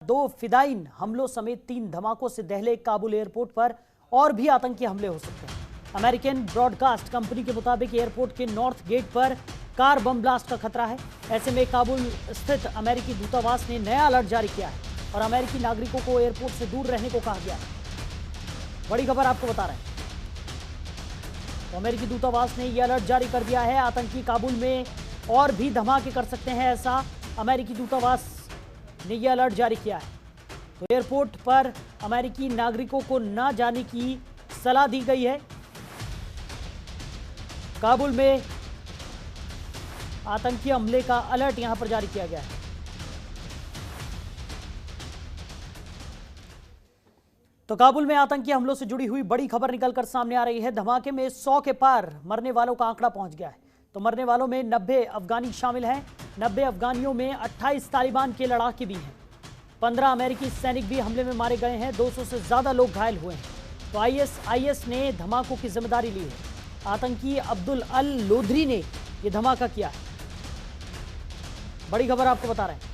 दो फिदाइन हमलों समेत 3 धमाकों से दहले काबुल एयरपोर्ट पर और भी आतंकी हमले हो सकते हैं। अमेरिकन ब्रॉडकास्ट कंपनी के मुताबिक एयरपोर्ट के नॉर्थ गेट पर कार बम ब्लास्ट का खतरा है। ऐसे में काबुल स्थित अमेरिकी दूतावास ने नया अलर्ट जारी किया है और अमेरिकी नागरिकों को एयरपोर्ट से दूर रहने को कहा गया है। बड़ी खबर आपको बता रहे हैं, तो अमेरिकी दूतावास ने यह अलर्ट जारी कर दिया है। आतंकी काबुल में और भी धमाके कर सकते हैं, ऐसा अमेरिकी दूतावास ने यह अलर्ट जारी किया है। तो एयरपोर्ट पर अमेरिकी नागरिकों को न जाने की सलाह दी गई है। काबुल में आतंकी हमले का अलर्ट यहां पर जारी किया गया है। तो काबुल में आतंकी हमलों से जुड़ी हुई बड़ी खबर निकलकर सामने आ रही है। धमाके में 100 के पार मरने वालों का आंकड़ा पहुंच गया है। तो मरने वालों में 90 अफगानी शामिल हैं। 90 अफगानियों में 28 तालिबान के लड़ाके भी हैं। 15 अमेरिकी सैनिक भी हमले में मारे गए हैं। 200 से ज्यादा लोग घायल हुए हैं। तो आईएस ने धमाकों की जिम्मेदारी ली है। आतंकी अब्दुल अल लोधरी ने यह धमाका किया है। बड़ी खबर आपको बता रहे हैं।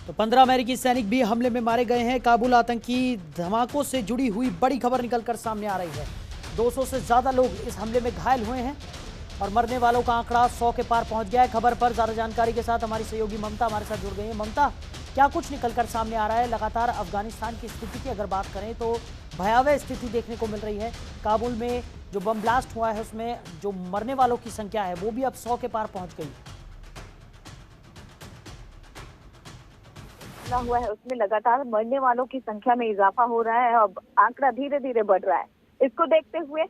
तो 15 अमेरिकी सैनिक भी हमले में मारे गए हैं। काबुल आतंकी धमाकों से जुड़ी हुई बड़ी खबर निकलकर सामने आ रही है। 200 से ज्यादा लोग इस हमले में घायल हुए हैं और मरने वालों का आंकड़ा 100 के पार पहुंच गया है। खबर पर ज्यादा जानकारी के साथ हमारी सहयोगी ममता हमारे साथ जुड़ गई है। ममता, क्या कुछ निकलकर सामने आ रहा है? लगातार अफगानिस्तान की स्थिति की अगर बात करें तो भयावह स्थिति देखने को मिल रही है। काबुल में जो बम ब्लास्ट हुआ है उसमें जो मरने वालों की संख्या है वो भी अब 100 के पार पहुंच गई है। हुआ है उसमें लगातार मरने वालों की संख्या में इजाफा हो रहा है। अब आंकड़ा धीरे धीरे बढ़ रहा है। इसको देखते हुए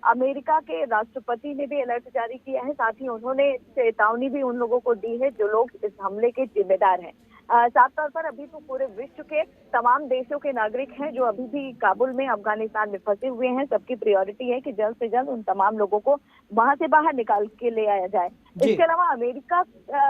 अमेरिका के राष्ट्रपति ने भी अलर्ट जारी किया है। साथ ही उन्होंने चेतावनी भी उन लोगों को दी है जो लोग इस हमले के जिम्मेदार हैं। साफ तौर पर अभी तो पूरे विश्व के तमाम देशों के नागरिक हैं जो अभी भी काबुल में अफगानिस्तान में फंसे हुए हैं। सबकी प्रायोरिटी है कि जल्द से जल्द उन तमाम लोगों को वहां से बाहर निकाल के ले आया जाए। इसके अलावा अमेरिका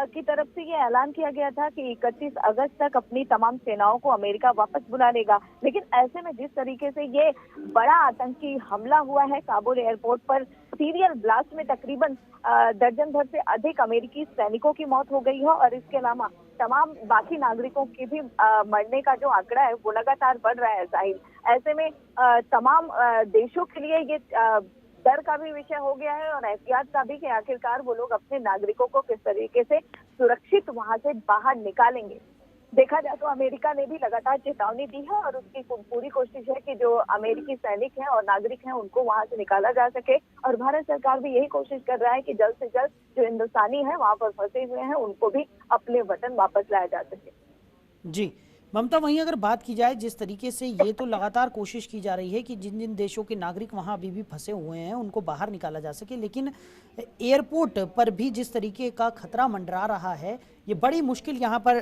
की तरफ से ये ऐलान किया गया था कि 31 अगस्त तक अपनी तमाम सेनाओं को अमेरिका वापस बुला लेगा। लेकिन ऐसे में जिस तरीके से ये बड़ा आतंकी हमला हुआ है काबुल एयरपोर्ट पर, सीरियल ब्लास्ट में तकरीबन दर्जन भर से अधिक अमेरिकी सैनिकों की मौत हो गई है और इसके अलावा तमाम बाकी नागरिकों के भी मरने का जो आंकड़ा है वो लगातार बढ़ रहा है। साहिल, ऐसे में तमाम देशों के लिए ये डर का भी विषय हो गया है और एहतियात का भी कि आखिरकार वो लोग अपने नागरिकों को किस तरीके से सुरक्षित वहां से बाहर निकालेंगे। देखा जाए तो अमेरिका ने भी लगातार चेतावनी दी है और उसकी पूरी कोशिश है कि जो अमेरिकी सैनिक हैं और नागरिक हैं उनको वहां से निकाला जा सके। और भारत सरकार भी यही कोशिश कर रहा है कि जल्द से जल्द जो हिंदुस्तानी हैं वहां पर फंसे हुए हैं उनको भी अपने वतन वापस लाया जा सके। जी ममता, वहीं अगर बात की जाए जिस तरीके से ये तो लगातार कोशिश की जा रही है कि जिन जिन देशों के नागरिक वहां अभी भी फंसे हुए हैं उनको बाहर निकाला जा सके, लेकिन एयरपोर्ट पर भी जिस तरीके का खतरा मंडरा रहा है, ये बड़ी मुश्किल यहाँ पर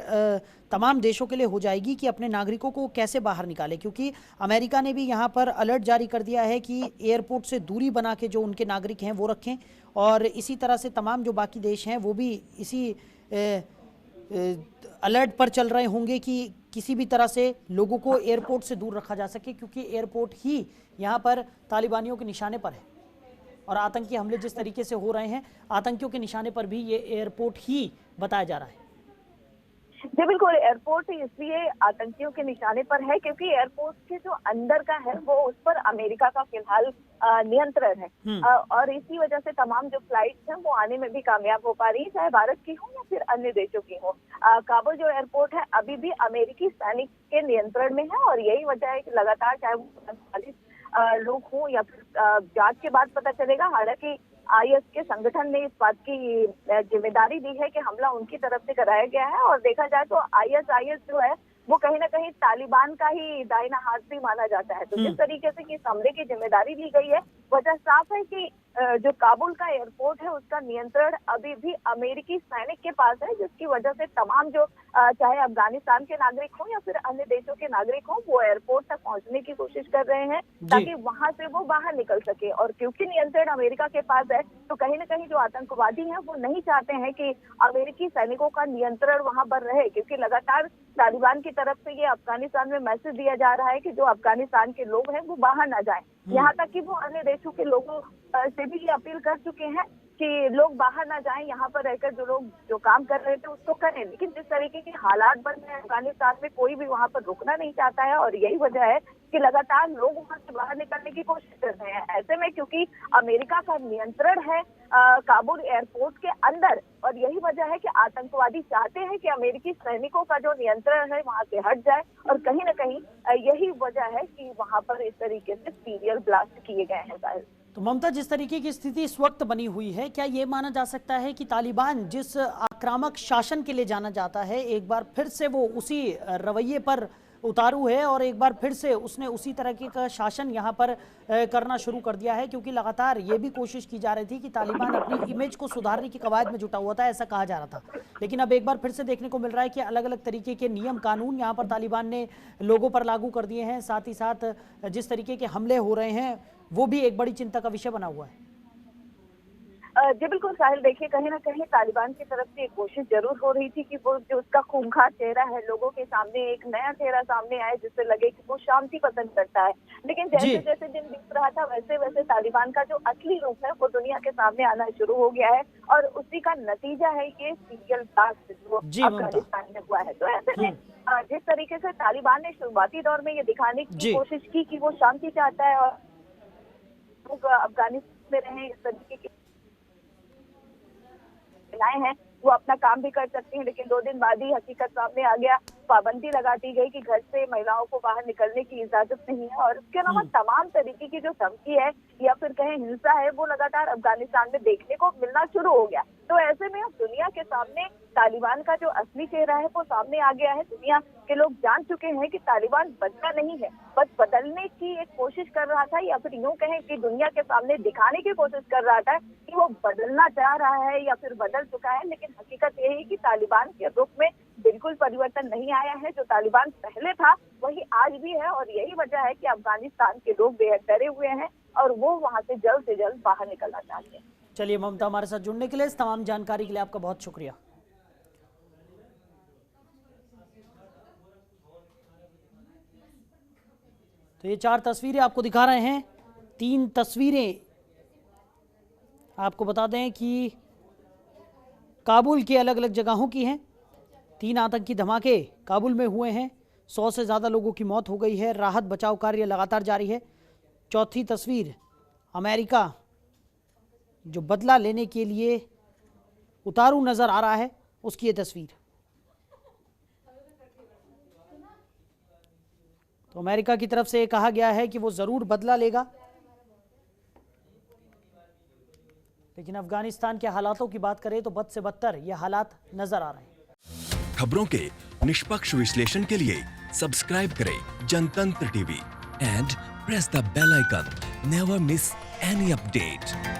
तमाम देशों के लिए हो जाएगी कि अपने नागरिकों को कैसे बाहर निकाले। क्योंकि अमेरिका ने भी यहाँ पर अलर्ट जारी कर दिया है कि एयरपोर्ट से दूरी बना के जो उनके नागरिक हैं वो रखें और इसी तरह से तमाम जो बाकी देश हैं वो भी इसी अलर्ट पर चल रहे होंगे कि किसी भी तरह से लोगों को एयरपोर्ट से दूर रखा जा सके, क्योंकि एयरपोर्ट ही यहाँ पर तालिबानियों के निशाने पर है और आतंकी हमले जिस तरीके से हो रहे हैं आतंकियों के निशाने पर भी ये एयरपोर्ट ही बताया जा रहा है। जी बिल्कुल, एयरपोर्ट इसलिए आतंकियों के निशाने पर है क्योंकि एयरपोर्ट के जो अंदर का है वो उस पर अमेरिका का फिलहाल नियंत्रण है और इसी वजह से तमाम जो फ्लाइट्स हैं वो आने में भी कामयाब हो पा रही है, चाहे भारत की हो या फिर अन्य देशों की हो। काबुल जो एयरपोर्ट है अभी भी अमेरिकी सैनिक के नियंत्रण में है और यही वजह है कि लगातार चाहे वो लोग हों या फिर जांच के बाद पता चलेगा। हालांकि आईएस के संगठन ने इस बात की जिम्मेदारी दी है कि हमला उनकी तरफ से कराया गया है और देखा जाए तो आईएस जो है वो कहीं ना कहीं तालिबान का ही दाहिना हाथ भी माना जाता है। तो जिस तरीके से इस हमले की जिम्मेदारी ली गई है, वजह साफ है कि जो काबुल का एयरपोर्ट है उसका नियंत्रण अभी भी अमेरिकी सैनिक के पास है, जिसकी वजह से तमाम जो चाहे अफगानिस्तान के नागरिक हों या फिर अन्य देशों के नागरिक हों वो एयरपोर्ट तक पहुंचने की कोशिश कर रहे हैं ताकि वहां से वो बाहर निकल सके। और क्योंकि नियंत्रण अमेरिका के पास है तो कहीं ना कहीं जो आतंकवादी हैं वो नहीं चाहते हैं कि अमेरिकी सैनिकों का नियंत्रण वहां पर रहे, क्योंकि लगातार तालिबान की तरफ से ये अफगानिस्तान में मैसेज दिया जा रहा है कि जो अफगानिस्तान के लोग हैं वो बाहर ना जाएं। यहाँ तक कि वो अन्य देशों के लोगों से भी ये अपील कर चुके हैं कि लोग बाहर ना जाएं, यहाँ पर रहकर जो लोग जो काम कर रहे थे उसको करें, लेकिन जिस तरीके के हालात बन रहे हैं अफगानिस्तान में, कोई भी वहाँ पर रुकना नहीं चाहता है और यही वजह है कि लगातार लोग वहाँ से बाहर निकलने की कोशिश कर रहे हैं। ऐसे में क्योंकि अमेरिका का नियंत्रण है काबुल एयरपोर्ट के अंदर, और यही वजह है कि आतंकवादी चाहते हैं कि अमेरिकी सैनिकों का जो नियंत्रण है वहाँ से हट जाए, और कहीं ना कहीं यही वजह है कि वहाँ पर इस तरीके से सीरियल ब्लास्ट किए गए हैं। साहिल, तो ममता, जिस तरीके की स्थिति इस वक्त बनी हुई है, क्या ये माना जा सकता है कि तालिबान जिस आक्रामक शासन के लिए जाना जाता है, एक बार फिर से वो उसी रवैये पर उतारू है और एक बार फिर से उसने उसी तरह का शासन यहाँ पर करना शुरू कर दिया है? क्योंकि लगातार ये भी कोशिश की जा रही थी कि तालिबान अपनी इमेज को सुधारने की कवायद में जुटा हुआ था, ऐसा कहा जा रहा था, लेकिन अब एक बार फिर से देखने को मिल रहा है कि अलग अलग तरीके के नियम कानून यहाँ पर तालिबान ने लोगों पर लागू कर दिए हैं। साथ ही साथ जिस तरीके के हमले हो रहे हैं वो भी एक बड़ी चिंता का विषय बना हुआ है। जी बिल्कुल साहिल, देखिए कहीं ना कहीं तालिबान की तरफ से एक कोशिश जरूर हो रही थी कि वो जो उसका खूंखार चेहरा है लोगों के सामने एक नया चेहरा सामने आए जिससे लगे कि वो शांति पसंद करता है, लेकिन जैसे जैसे दिन बीत रहा था वैसे वैसे तालिबान का जो असली रूप है वो दुनिया के सामने आना शुरू हो गया है, और उसी का नतीजा है ये सीरियल ब्लास्ट जो अफगानिस्तान में हुआ है। तो ऐसे में जिस तरीके से तालिबान ने शुरुआती दौर में ये दिखाने की कोशिश की कि वो शांति चाहता है और अफगानिस्तान में रहे, इस तरीके की हैं वो अपना काम भी कर सकती हैं, लेकिन 2 दिन बाद ही हकीकत सामने आ गया, पाबंदी लगा दी गई कि घर से महिलाओं को बाहर निकलने की इजाजत नहीं है, और इसके अलावा तमाम तरीके की जो धमकी है या फिर कहें हिंसा है वो लगातार अफगानिस्तान में देखने को मिलना शुरू हो गया। तो ऐसे में अब दुनिया के सामने तालिबान का जो असली चेहरा है वो सामने आ गया है। दुनिया के लोग जान चुके हैं कि तालिबान बदला नहीं है, बस बदलने की एक कोशिश कर रहा था, या फिर यूं कहें कि दुनिया के सामने दिखाने की कोशिश कर रहा था कि वो बदलना चाह रहा है या फिर बदल चुका है, लेकिन हकीकत ये है कि तालिबान के रुख में बिल्कुल परिवर्तन नहीं आया है। जो तालिबान पहले था वही आज भी है, और यही वजह है कि अफगानिस्तान के लोग बेहद डरे हुए हैं और वो वहां से जल्द बाहर निकलना चाहते हैं। चलिए ममता, हमारे साथ जुड़ने के लिए, इस तमाम जानकारी के लिए आपका बहुत शुक्रिया। तो ये 4 तस्वीरें आपको दिखा रहे हैं। 3 तस्वीरें आपको बता दें कि काबुल के अलग अलग जगहों की हैं। 3 आतंकी धमाके काबुल में हुए हैं, 100 से ज़्यादा लोगों की मौत हो गई है, राहत बचाव कार्य लगातार जारी है। 4थी तस्वीर अमेरिका जो बदला लेने के लिए उतारू नजर आ रहा है, उसकी ये तस्वीर। तो अमेरिका की तरफ से कहा गया है कि वो जरूर बदला लेगा, लेकिन अफगानिस्तान के हालातों की बात करें तो बद से बदतर ये हालात नजर आ रहे हैं। खबरों के निष्पक्ष विश्लेषण के लिए सब्सक्राइब करें Jantantra TV and press the bell icon. Never miss any update.